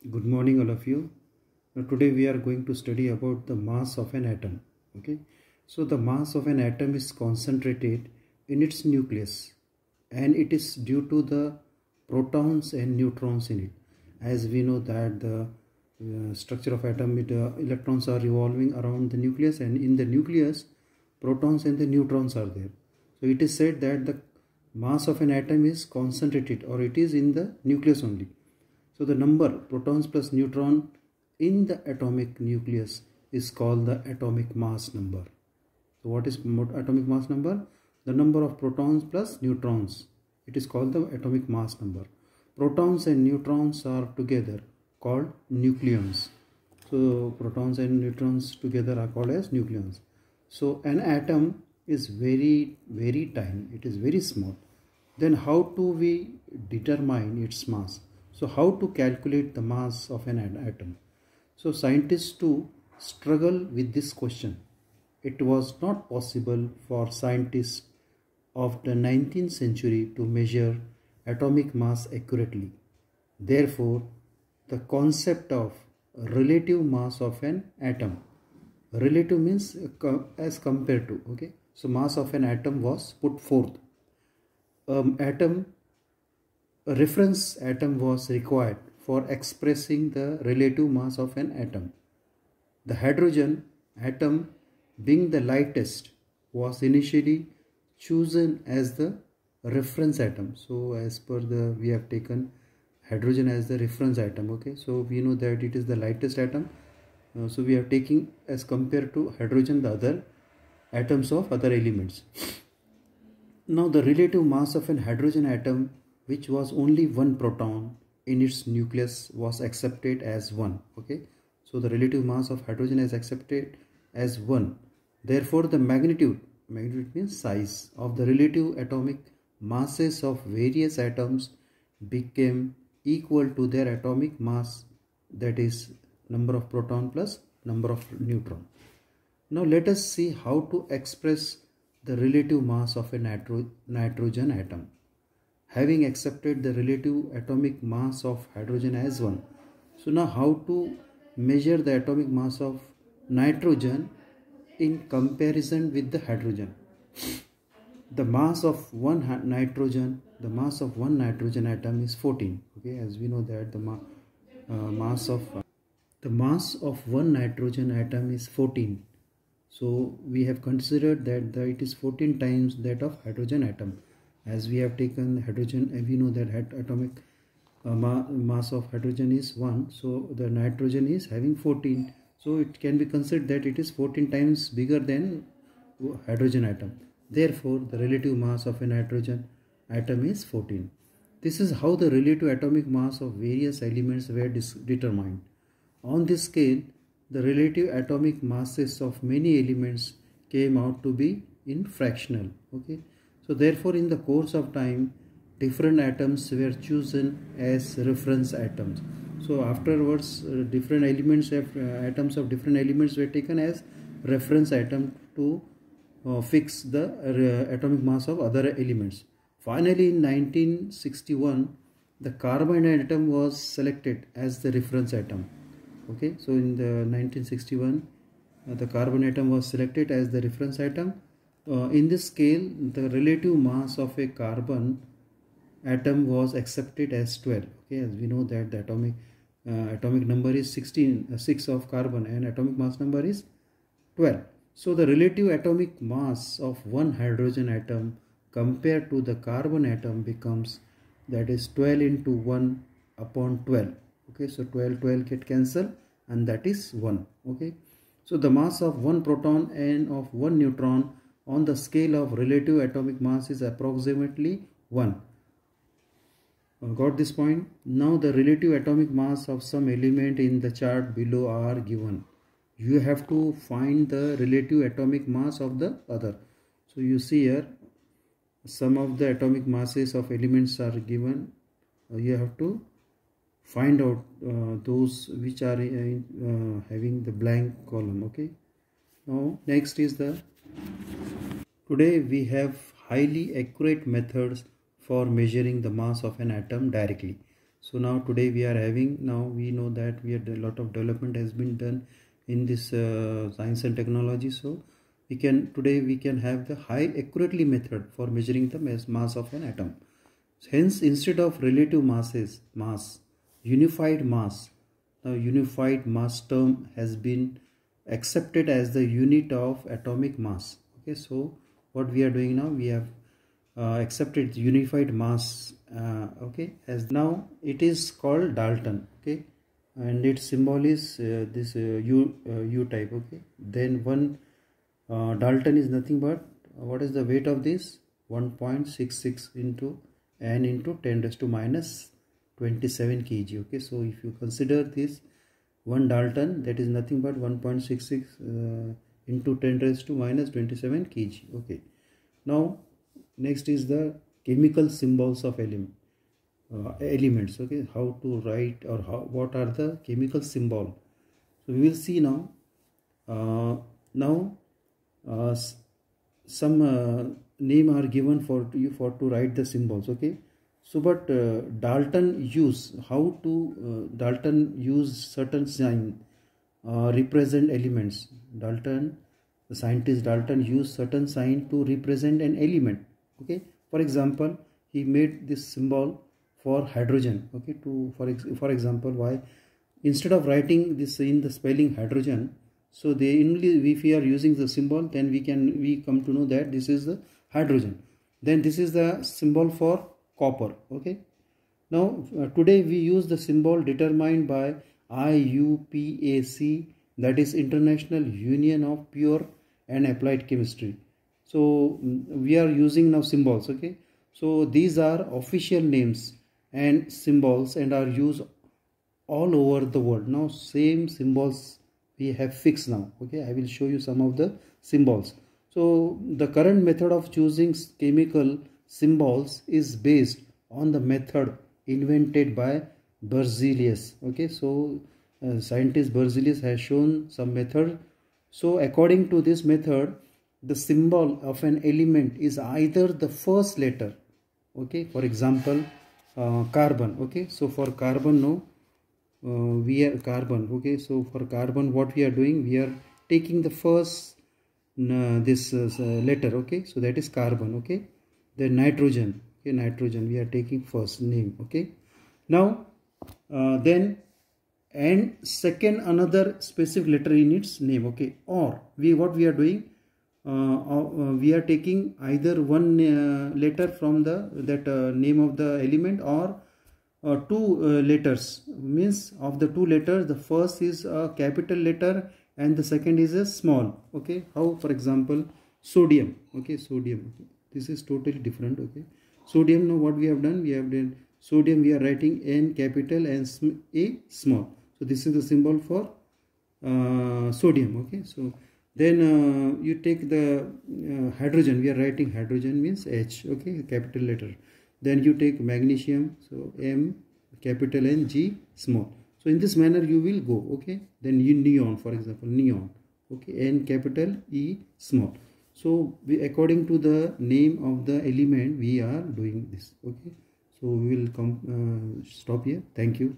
Good morning, all of you. Now, today we are going to study about the mass of an atom. Okay, so the mass of an atom is concentrated in its nucleus, and it is due to the protons and neutrons in it. As we know that the structure of atom, electrons are revolving around the nucleus, and in the nucleus, protons and the neutrons are there. So it is said that the mass of an atom is concentrated, or it is in the nucleus only. So the number protons plus neutron in the atomic nucleus is called the atomic mass number. So what is atomic mass number? The number of protons plus neutrons. It is called the atomic mass number. Protons and neutrons are together called nucleons. So protons and neutrons together are called as nucleons. So an atom is very tiny. It is very small. Then how do we determine its mass? So how to calculate the mass of an atom? So scientists too struggle with this question. It was not possible for scientists of the 19th century to measure atomic mass accurately. Therefore, the concept of relative mass of an atom, relative means as compared to, okay? So mass of an atom was put forth. A reference atom was required for expressing the relative mass of an atom. The hydrogen atom, being the lightest, was initially chosen as the reference atom. So as per we have taken hydrogen as the reference atom. Okay, so we know that it is the lightest atom. So we are taking as compared to hydrogen the other atoms of other elements. Now the relative mass of an hydrogen atom, which was only one proton in its nucleus, was accepted as 1. Okay, so the relative mass of hydrogen is accepted as 1. Therefore the magnitude means size of the relative atomic masses of various atoms became equal to their atomic mass, that is number of proton plus number of neutron. Now let us see how to express the relative mass of a nitrogen atom. Having accepted the relative atomic mass of hydrogen as 1. So now how to measure the atomic mass of nitrogen in comparison with the hydrogen. The mass of one nitrogen atom is 14. Okay, as we know that the mass of one nitrogen atom is 14. So we have considered that it is 14 times that of hydrogen atom. As we have taken hydrogen, and we know that atomic mass of hydrogen is 1, so the nitrogen is having 14, so it can be considered that it is 14 times bigger than hydrogen atom. Therefore the relative mass of a nitrogen atom is 14. This is how the relative atomic mass of various elements were determined. On this scale, the relative atomic masses of many elements came out to be in fractional. Okay, so therefore in the course of time, different atoms were chosen as reference atoms. So afterwards different elements atoms of different elements were taken as reference atom to fix the atomic mass of other elements. Finally in 1961, the carbon atom was selected as the reference atom. Okay, so in the 1961 the carbon atom was selected as the reference atom. In this scale, the relative mass of a carbon atom was accepted as 12. Okay, as we know that the atomic number is 6 of carbon, and atomic mass number is 12. So the relative atomic mass of one hydrogen atom compared to the carbon atom becomes, that is 12 into 1 upon 12. Okay, so 12 get cancelled, and that is 1. Okay, so the mass of one proton and of one neutron on the scale of relative atomic mass is approximately 1. Got this point? Now the relative atomic mass of some element in the chart below are given. You have to find the relative atomic mass of the other. So you see here, some of the atomic masses of elements are given. You have to find out those which are having the blank column. Okay, now next is today we have highly accurate methods for measuring the mass of an atom directly. So now today we are having, now we know that we had a lot of development has been done in this science and technology. So we can today we can have the high accurately method for measuring the mass of an atom. Hence, instead of relative mass, unified mass. Now unified mass term has been accepted as the unit of atomic mass. Okay, so what we are doing now, we have accepted unified mass, okay, as now it is called Dalton. Okay, and its symbol is this U type. Okay, then one Dalton is nothing but what is the weight of this? 1.66 into n into 10 raised to minus 27 kg. Okay, so if you consider this 1 Dalton, that is nothing but 1.66 into 10 raised to minus 27 kg. Okay, now next is the chemical symbols of elements. Okay, how to write, or what are the chemical symbol. So we will see now. Some name are given for you for to write the symbols. Okay, so but Dalton use how to Dalton use certain sign represent elements. The scientist Dalton used certain sign to represent an element. Okay, for example, he made this symbol for hydrogen. Okay, to for example, why instead of writing this in the spelling hydrogen, so they only, if we are using the symbol, then we come to know that this is the hydrogen. Then this is the symbol for copper. Okay, now today we use the symbol determined by IUPAC, that is International Union of Pure and Applied Chemistry. So we are using now symbols. Okay, so these are official names and symbols and are used all over the world. Now same symbols we have fixed now. Okay, I will show you some of the symbols. So the current method of choosing chemical symbols is based on the method invented by Berzelius. Okay, so scientist Berzelius has shown some method. So according to this method, the symbol of an element is either the first letter. Okay, for example, carbon. Okay, so for carbon, no, we are carbon. Okay, so for carbon, what we are doing, we are taking the first this letter. Okay, so that is carbon. Okay, then nitrogen. Okay, nitrogen we are taking first name. Okay, now then and second another specific letter in its name. Okay, or what we are doing, we are taking either one letter from that name of the element, or two letters, means of the two letters the first is a capital letter and the second is a small. Okay, how, for example, sodium. Okay, sodium. Okay. This is totally different. Okay, sodium, now what we have done, sodium we are writing N capital and A small. So this is the symbol for sodium. Okay, so then you take the hydrogen, we are writing hydrogen means H. Okay, capital letter. Then you take magnesium, so M capital and G small. So in this manner you will go. Okay, then neon, for example, neon. Okay, N capital, E small. So according to the name of the element we are doing this. Okay, so we will stop here. Thank you.